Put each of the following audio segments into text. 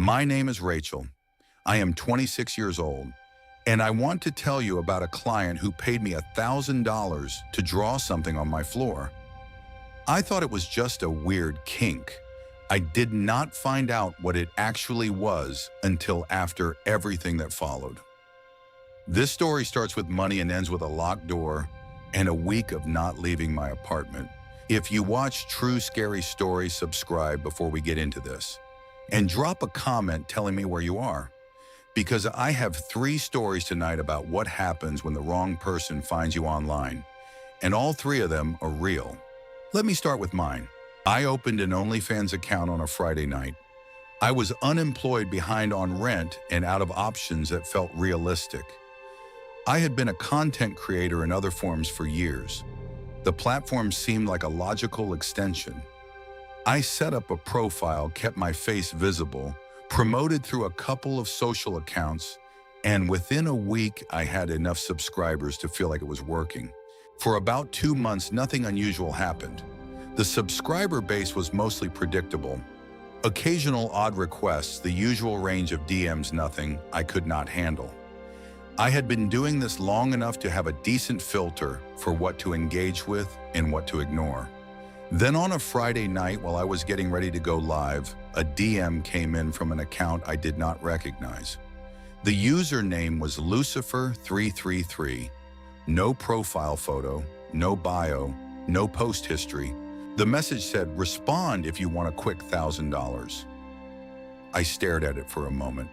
My name is Rachel. I am 26 years old, and I want to tell you about a client who paid me $1,000 to draw something on my floor. I thought it was just a weird kink. I did not find out what it actually was until after everything that followed. This story starts with money and ends with a locked door and a week of not leaving my apartment. If you watch True Scary Stories, subscribe before we get into this. And drop a comment telling me where you are, because I have 3 stories tonight about what happens when the wrong person finds you online, and all 3 of them are real. Let me start with mine. I opened an OnlyFans account on a Friday night. I was unemployed, behind on rent, and out of options that felt realistic. I had been a content creator in other forms for years. The platform seemed like a logical extension. I set up a profile, kept my face visible, promoted through a couple of social accounts, and within a week I had enough subscribers to feel like it was working. For about 2 months, nothing unusual happened. The subscriber base was mostly predictable. Occasional odd requests, the usual range of DMs, nothing I could not handle. I had been doing this long enough to have a decent filter for what to engage with and what to ignore. Then on a Friday night, while I was getting ready to go live, a DM came in from an account I did not recognize. The username was Lucifer333. No profile photo, no bio, no post history. The message said, "Respond if you want a quick $1,000. I stared at it for a moment.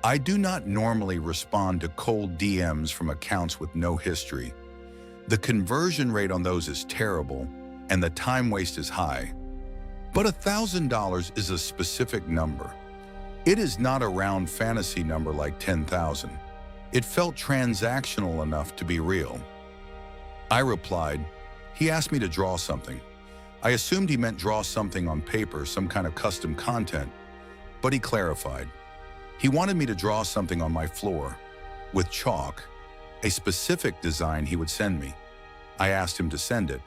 I do not normally respond to cold DMs from accounts with no history. The conversion rate on those is terrible, and the time waste is high. But $1,000 is a specific number. It is not a round fantasy number like 10,000. It felt transactional enough to be real. I replied. He asked me to draw something. I assumed he meant draw something on paper, some kind of custom content, but he clarified. He wanted me to draw something on my floor with chalk, a specific design he would send me. I asked him to send it.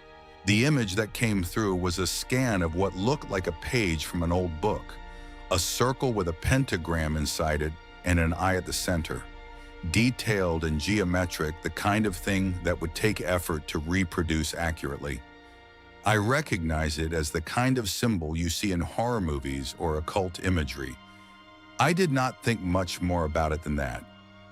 The image that came through was a scan of what looked like a page from an old book, a circle with a pentagram inside it and an eye at the center. Detailed and geometric, the kind of thing that would take effort to reproduce accurately. I recognize it as the kind of symbol you see in horror movies or occult imagery. I did not think much more about it than that.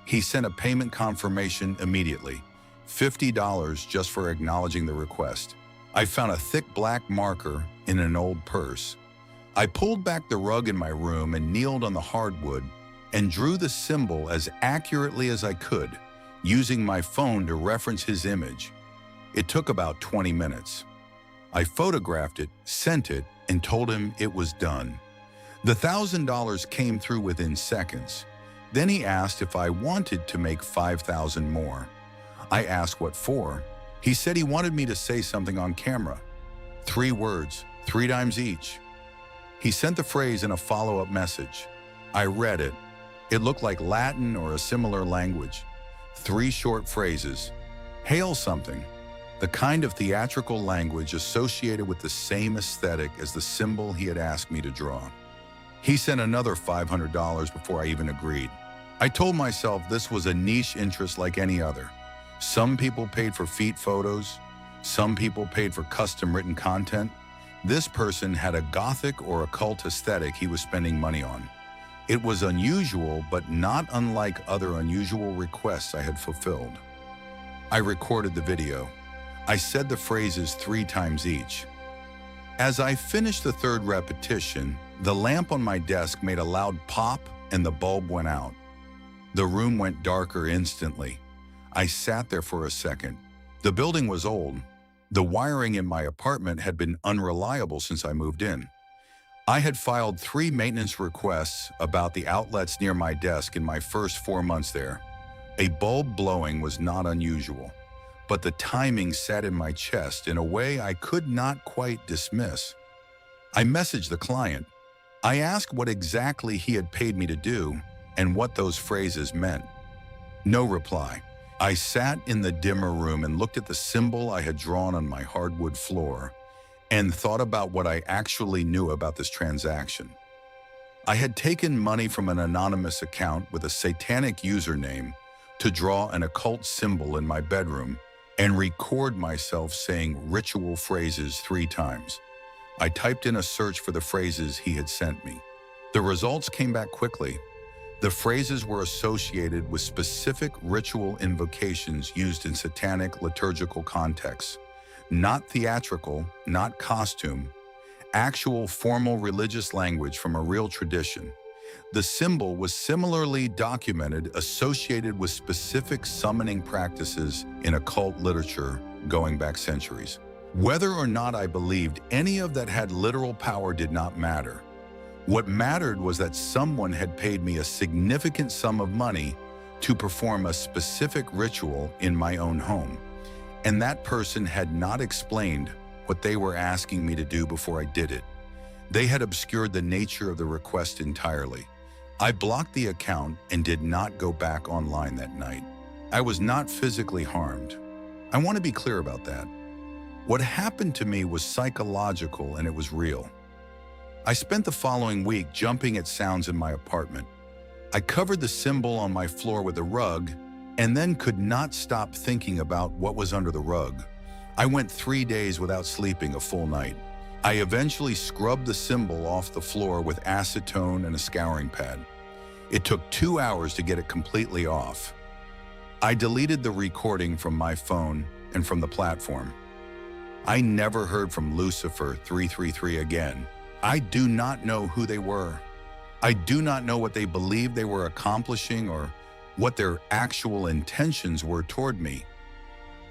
He sent a payment confirmation immediately, $50 just for acknowledging the request. I found a thick black marker in an old purse. I pulled back the rug in my room and kneeled on the hardwood and drew the symbol as accurately as I could, using my phone to reference his image. It took about 20 minutes. I photographed it, sent it, and told him it was done. The $1,000 came through within seconds. Then he asked if I wanted to make $5,000 more. I asked what for. He said he wanted me to say something on camera. 3 words, 3 times each. He sent the phrase in a follow-up message. I read it. It looked like Latin or a similar language. 3 short phrases. Hail something. The kind of theatrical language associated with the same aesthetic as the symbol he had asked me to draw. He sent another $500 before I even agreed. I told myself this was a niche interest like any other. Some people paid for feet photos. Some people paid for custom written content. This person had a gothic or occult aesthetic he was spending money on. It was unusual, but not unlike other unusual requests I had fulfilled. I recorded the video. I said the phrases 3 times each. As I finished the 3rd repetition, the lamp on my desk made a loud pop and the bulb went out. The room went darker instantly. I sat there for a second. The building was old. The wiring in my apartment had been unreliable since I moved in. I had filed 3 maintenance requests about the outlets near my desk in my first 4 months there. A bulb blowing was not unusual, but the timing sat in my chest in a way I could not quite dismiss. I messaged the client. I asked what exactly he had paid me to do and what those phrases meant. No reply. I sat in the dimmer room and looked at the symbol I had drawn on my hardwood floor and thought about what I actually knew about this transaction. I had taken money from an anonymous account with a satanic username to draw an occult symbol in my bedroom and record myself saying ritual phrases 3 times. I typed in a search for the phrases he had sent me. The results came back quickly. The phrases were associated with specific ritual invocations used in satanic liturgical contexts. Not theatrical, not costume, actual formal religious language from a real tradition. The symbol was similarly documented associated with specific summoning practices in occult literature going back centuries. Whether or not I believed any of that had literal power did not matter. What mattered was that someone had paid me a significant sum of money to perform a specific ritual in my own home. And that person had not explained what they were asking me to do before I did it. They had obscured the nature of the request entirely. I blocked the account and did not go back online that night. I was not physically harmed. I want to be clear about that. What happened to me was psychological and it was real. I spent the following week jumping at sounds in my apartment. I covered the symbol on my floor with a rug and then could not stop thinking about what was under the rug. I went 3 days without sleeping a full night. I eventually scrubbed the symbol off the floor with acetone and a scouring pad. It took 2 hours to get it completely off. I deleted the recording from my phone and from the platform. I never heard from Lucifer 333 again. I do not know who they were. I do not know what they believed they were accomplishing or what their actual intentions were toward me.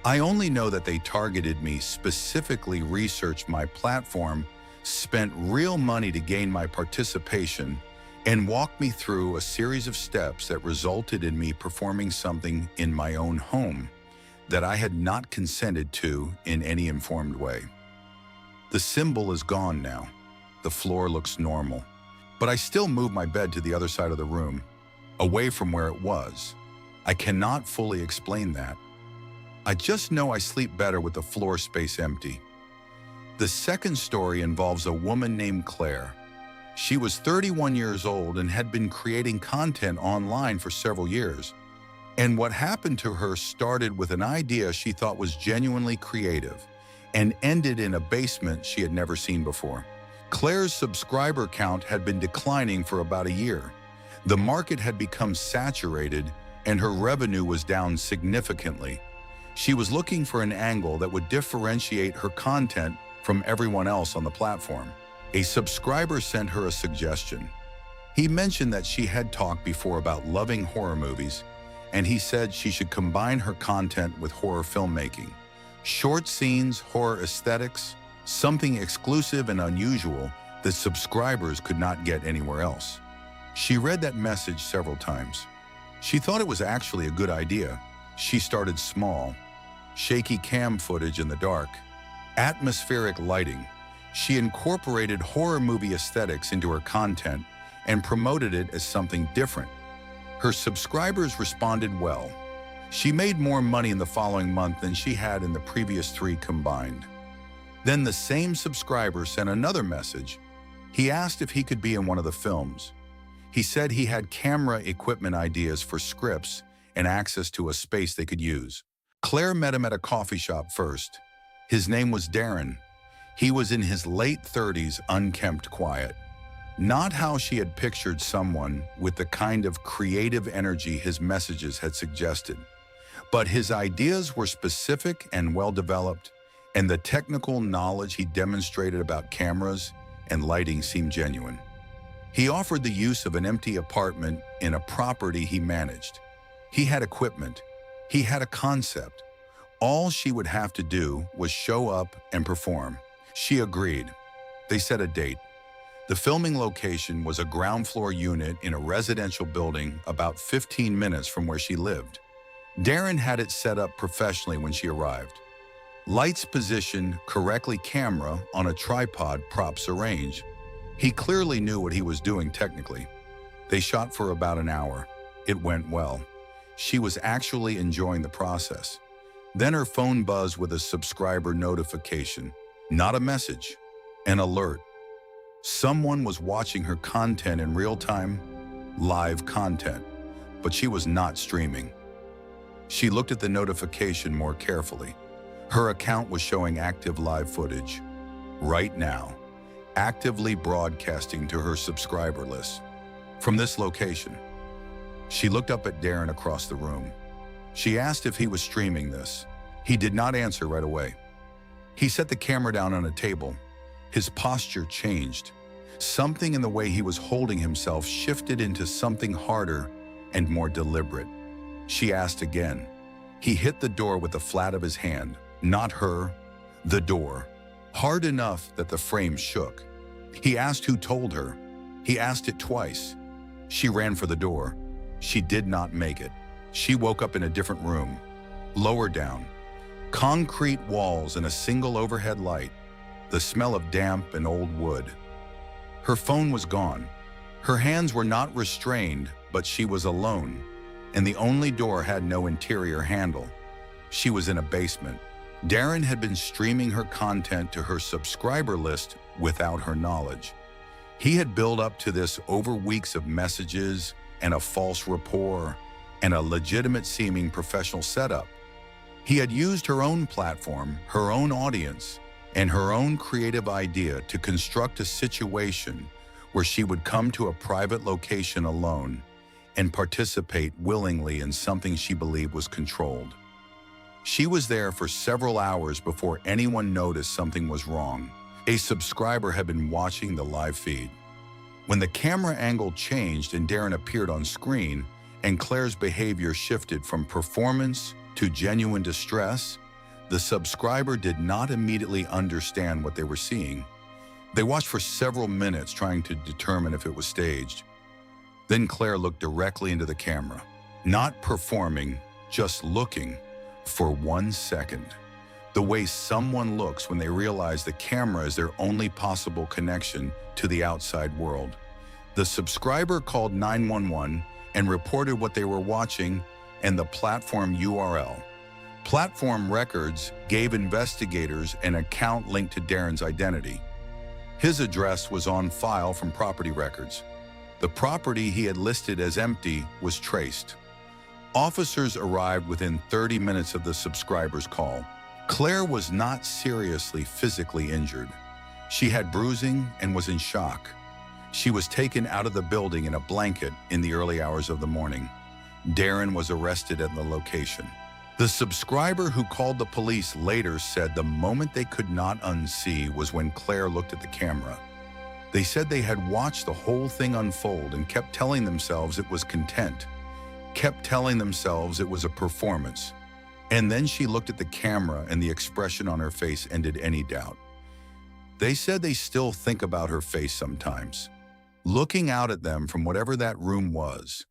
I only know that they targeted me, specifically researched my platform, spent real money to gain my participation, and walked me through a series of steps that resulted in me performing something in my own home that I had not consented to in any informed way. The symbol is gone now. The floor looks normal, but I still move my bed to the other side of the room, away from where it was. I cannot fully explain that. I just know I sleep better with the floor space empty. The second story involves a woman named Claire. She was 31 years old and had been creating content online for several years. And what happened to her started with an idea she thought was genuinely creative and ended in a basement she had never seen before. Claire's subscriber count had been declining for about a year. The market had become saturated and her revenue was down significantly. She was looking for an angle that would differentiate her content from everyone else on the platform. A subscriber sent her a suggestion. He mentioned that she had talked before about loving horror movies, and he said she should combine her content with horror filmmaking. Short scenes, horror aesthetics, something exclusive and unusual that subscribers could not get anywhere else. She read that message several times. She thought it was actually a good idea. She started small. Shaky cam footage in the dark. Atmospheric lighting. She incorporated horror movie aesthetics into her content and promoted it as something different. Her subscribers responded well. She made more money in the following month than she had in the previous 3 combined. Then the same subscriber sent another message. He asked if he could be in one of the films. He said he had camera equipment ideas for scripts and access to a space they could use. Claire met him at a coffee shop first. His name was Darren. He was in his late 30s, unkempt, quiet. Not how she had pictured someone with the kind of creative energy his messages had suggested. But his ideas were specific and well-developed, and the technical knowledge he demonstrated about cameras and lighting seemed genuine. He offered the use of an empty apartment in a property he managed. He had equipment. He had a concept. All she would have to do was show up and perform. She agreed. They set a date. The filming location was a ground floor unit in a residential building about 15 minutes from where she lived. Darren had it set up professionally when she arrived. Lights positioned correctly, camera on a tripod, props arranged. He clearly knew what he was doing technically. They shot for about an hour. It went well. She was actually enjoying the process. Then her phone buzzed with a subscriber notification. Not a message, an alert. Someone was watching her content in real time, live content, but she was not streaming. She looked at the notification more carefully. Her account was showing active live footage, right now, actively broadcasting to her subscriber list. From this location, she looked up at Darren across the room. She asked if he was streaming this. He did not answer right away. He set the camera down on a table. His posture changed. Something in the way he was holding himself shifted into something harder and more deliberate. She asked again. He hit the door with the flat of his hand, not her, the door, hard enough that the frame shook. He asked who told her. He asked it twice. She ran for the door. She did not make it. She woke up in a different room, lower down. Concrete walls and a single overhead light, the smell of damp and old wood. Her phone was gone. Her hands were not restrained, but she was alone, and the only door had no interior handle. She was in a basement. Darren had been streaming her content to her subscriber list without her knowledge. He had built up to this over weeks of messages and a false rapport and a legitimate-seeming professional setup. He had used her own platform, her own audience, and her own creative idea to construct a situation where she would come to a private location alone and participate willingly in something she believed was controlled. She was there for several hours before anyone noticed something was wrong. A subscriber had been watching the live feed. When the camera angle changed and Darren appeared on screen, and Claire's behavior shifted from performance to genuine distress, the subscriber did not immediately understand what they were seeing. They watched for several minutes trying to determine if it was staged. Then Claire looked directly into the camera, not performing, just looking for 1 second. The way someone looks when they realize the camera is their only possible connection to the outside world. The subscriber called 911 and reported what they were watching and the platform URL. Platform records gave investigators an account linked to Darren's identity. His address was on file from property records. The property he had listed as empty was traced. Officers arrived within 30 minutes of the subscriber's call. Claire was not seriously physically injured. She had bruising and was in shock. She was taken out of the building in a blanket in the early hours of the morning. Darren was arrested at the location. The subscriber who called the police later said the moment they could not unsee was when Claire looked at the camera. They said they had watched the whole thing unfold and kept telling themselves it was content, kept telling themselves it was a performance. And then she looked at the camera and the expression on her face ended any doubt. They said they still think about her face sometimes. Looking out at them from whatever that room was,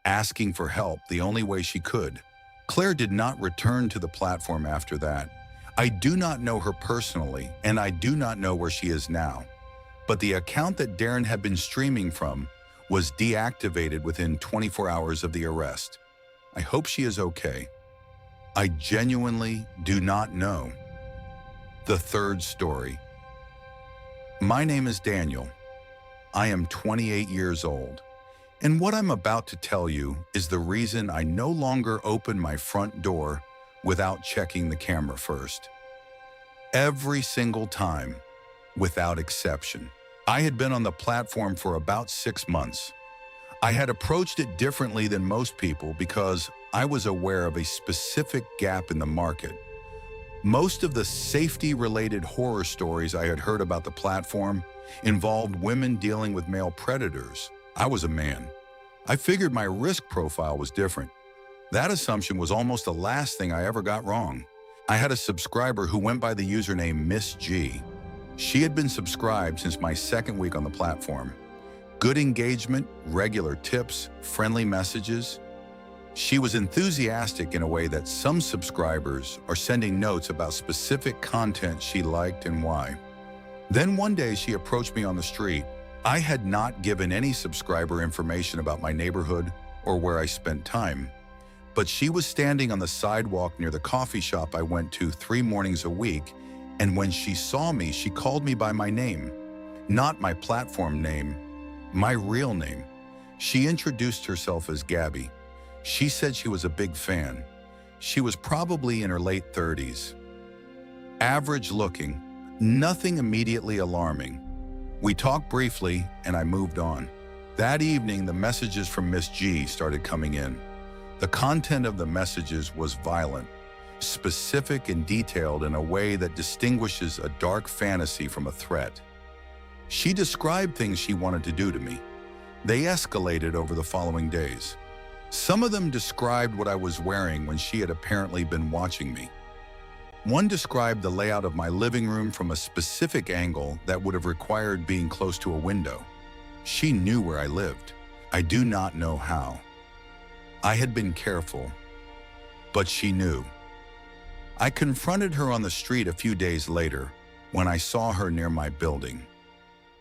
asking for help the only way she could. Claire did not return to the platform after that. I do not know her personally, and I do not know where she is now. But the account that Darren had been streaming from was deactivated within 24 hours of the arrest. I hope she is okay. I genuinely do not know. The third story. My name is Daniel. I am 28 years old, and what I'm about to tell you is the reason I no longer open my front door without checking the camera first. Every single time, without exception. I had been on the platform for about 6 months. I had approached it differently than most people because I was aware of a specific gap in the market. Most of the safety-related horror stories I had heard about the platform involved women dealing with male predators. I was a man. I figured my risk profile was different. That assumption was almost the last thing I ever got wrong. I had a subscriber who went by the username Miss G. She had been subscribed since my second week on the platform. Good engagement, regular tips, friendly messages. She was enthusiastic in a way that some subscribers are sending notes about specific content she liked and why. Then one day she approached me on the street. I had not given any subscriber information about my neighborhood or where I spent time, but she was standing on the sidewalk near the coffee shop I went to 3 mornings a week, and when she saw me, she called me by my name. Not my platform name, my real name. She introduced herself as Gabby. She said she was a big fan. She was probably in her late 30s. Average looking, nothing immediately alarming. We talked briefly and I moved on. That evening, the messages from Miss G started coming in. The content of the messages was violent, specific and detailed in a way that distinguishes a dark fantasy from a threat. She described things she wanted to do to me. They escalated over the following days. Some of them described what I was wearing when she had apparently been watching me. One described the layout of my living room from a specific angle that would have required being close to a window. She knew where I lived. I do not know how. I had been careful, but she knew. I confronted her on the street a few days later when I saw her near my building.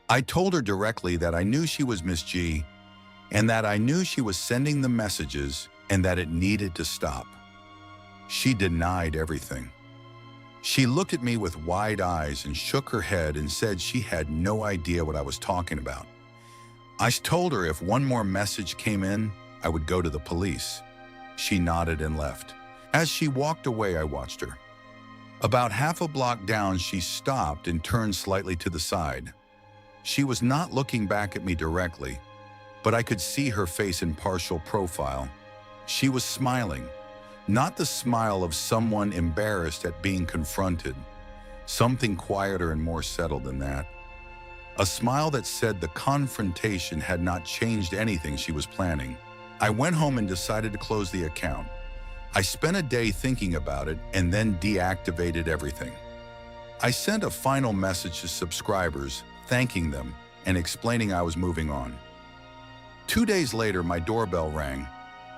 I told her directly that I knew she was Miss G and that I knew she was sending the messages and that it needed to stop. She denied everything. She looked at me with wide eyes and shook her head and said she had no idea what I was talking about. I told her if one more message came in, I would go to the police. She nodded and left. As she walked away, I watched her. About half a block down, she stopped and turned slightly to the side. She was not looking back at me directly, but I could see her face in partial profile. She was smiling. Not the smile of someone embarrassed at being confronted. Something quieter and more settled than that. A smile that said the confrontation had not changed anything she was planning. I went home and decided to close the account. I spent a day thinking about it and then deactivated everything. I sent a final message to subscribers, thanking them and explaining I was moving on. 2 days later, my doorbell rang.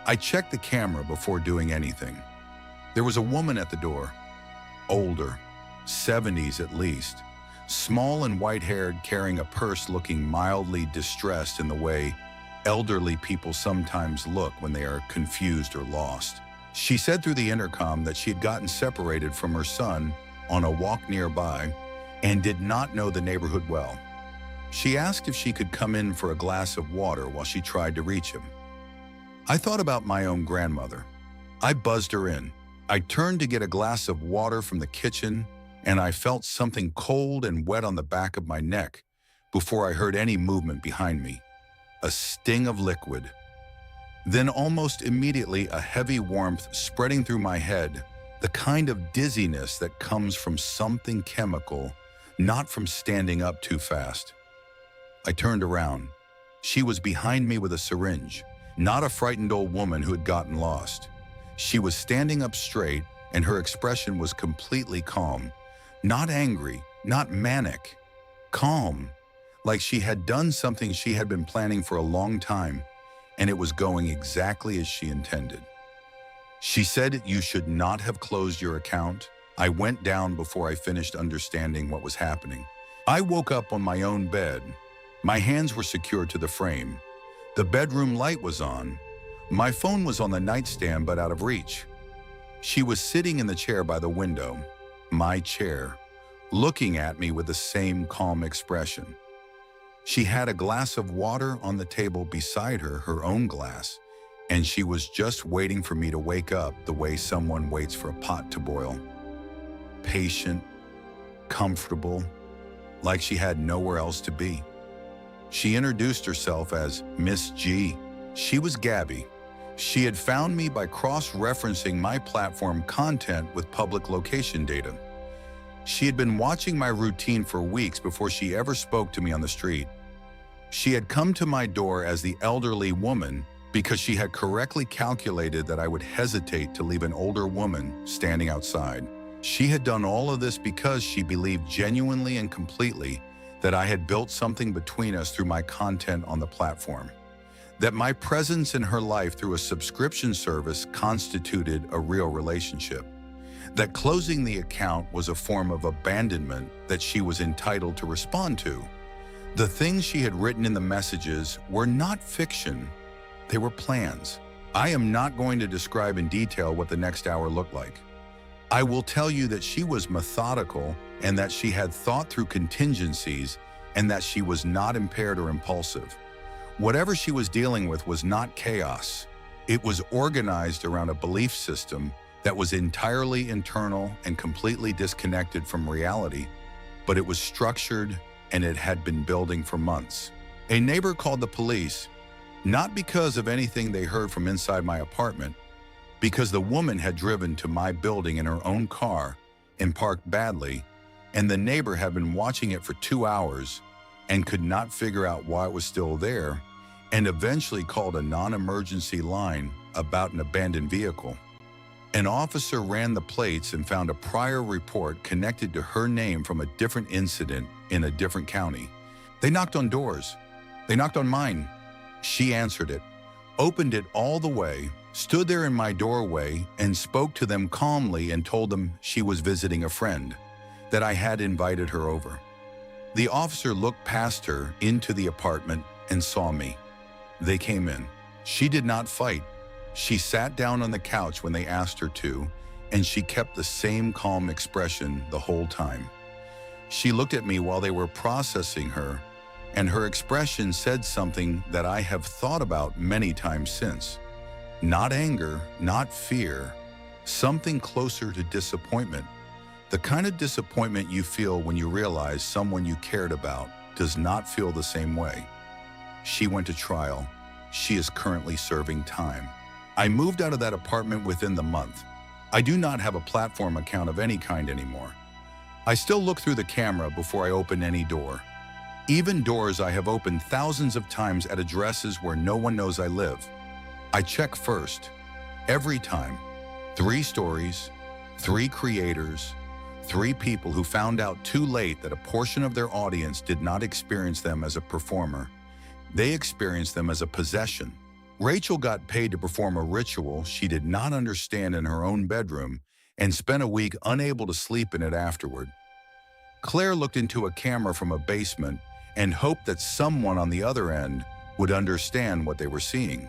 I checked the camera before doing anything. There was a woman at the door, older, 70s at least, small and white-haired, carrying a purse, looking mildly distressed in the way elderly people sometimes look when they are confused or lost. She said through the intercom that she had gotten separated from her son on a walk nearby and did not know the neighborhood well. She asked if she could come in for a glass of water while she tried to reach him. I thought about my own grandmother. I buzzed her in. I turned to get a glass of water from the kitchen, and I felt something cold and wet on the back of my neck before I heard any movement behind me. A sting of liquid. Then almost immediately, a heavy warmth spreading through my head, the kind of dizziness that comes from something chemical, not from standing up too fast. I turned around. She was behind me with a syringe. Not a frightened old woman who had gotten lost. She was standing up straight, and her expression was completely calm. Not angry, not manic. Calm, like she had done something she had been planning for a long time, and it was going exactly as she intended. She said, "You should not have closed your account." I went down before I finished understanding what was happening. I woke up on my own bed. My hands were secured to the frame. The bedroom light was on. My phone was on the nightstand but out of reach. She was sitting in the chair by the window, my chair, looking at me with the same calm expression. She had a glass of water on the table beside her, her own glass, and she was just waiting for me to wake up the way someone waits for a pot to boil. Patient, comfortable, like she had nowhere else to be. She introduced herself as Miss G. She was Gabby. She had found me by cross-referencing my platform content with public location data. She had been watching my routine for weeks before she ever spoke to me on the street. She had come to my door as the elderly woman because she had correctly calculated that I would hesitate to leave an older woman standing outside. She had done all of this because she believed genuinely and completely that I had built something between us through my content on the platform, that my presence in her life through a subscription service constituted a real relationship, that closing the account was a form of abandonment that she was entitled to respond to. The things she had written in the messages were not fiction, they were plans. I am not going to describe in detail what the next hour looked like. I will tell you that she was methodical and that she had thought through contingencies and that she was not impaired or impulsive. Whatever she was dealing with was not chaos. It was organized around a belief system that was entirely internal and completely disconnected from reality, but it was structured and it had been building for months. A neighbor called the police, not because of anything they heard from inside my apartment, because the woman had driven to my building in her own car and parked badly, and the neighbor had been watching it for 2 hours and could not figure out why it was still there, and eventually called a non-emergency line about an abandoned vehicle. An officer ran the plates and found a prior report connected to her name from a different incident in a different county. They knocked on doors. They knocked on mine. She answered it, opened it all the way, stood there in my doorway and spoke to them calmly and told them she was visiting a friend, that I had invited her over. The officer looked past her into the apartment and saw me. They came in. She did not fight. She sat down on the couch when they asked her to, and she kept the same calm expression the whole time. She looked at me while they were processing her, and her expression said something that I have thought about many times since. Not anger, not fear, something closer to disappointment. The kind of disappointment you feel when you realize someone you cared about does not feel the same way. She went to trial. She is currently serving time. I moved out of that apartment within the month. I do not have a platform account of any kind anymore. I still look through the camera before I open any door. Even doors I have opened thousands of times at addresses where no one knows I live. I check first. Every time. 3 stories, 3 creators, 3 people who found out too late that a portion of their audience did not experience them as a performer. They experienced them as a possession. Rachel got paid to perform a ritual she did not understand in her own bedroom and spent a week unable to sleep in it afterward. Claire looked into a camera from a basement and hoped that someone on the other end would understand what they were seeing.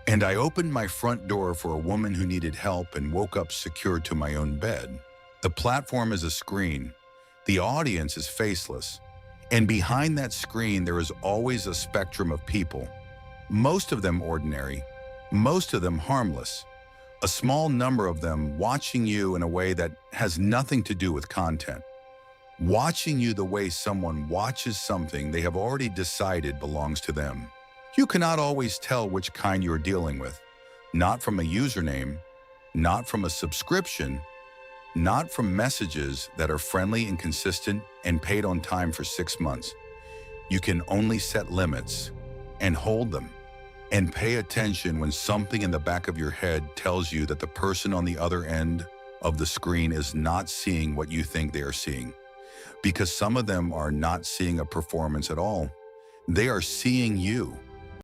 And I opened my front door for a woman who needed help and woke up secured to my own bed. The platform is a screen. The audience is faceless. And behind that screen, there is always a spectrum of people. Most of them ordinary, most of them harmless. A small number of them watching you in a way that has nothing to do with content. Watching you the way someone watches something they have already decided belongs to them. You cannot always tell which kind you're dealing with. Not from a username, not from a subscription, not from messages that are friendly and consistent and paid on time for 6 months. You can only set limits and hold them and pay attention when something in the back of your head tells you that the person on the other end of the screen is not seeing what you think they are seeing. Because some of them are not seeing a performance at all. They are seeing you.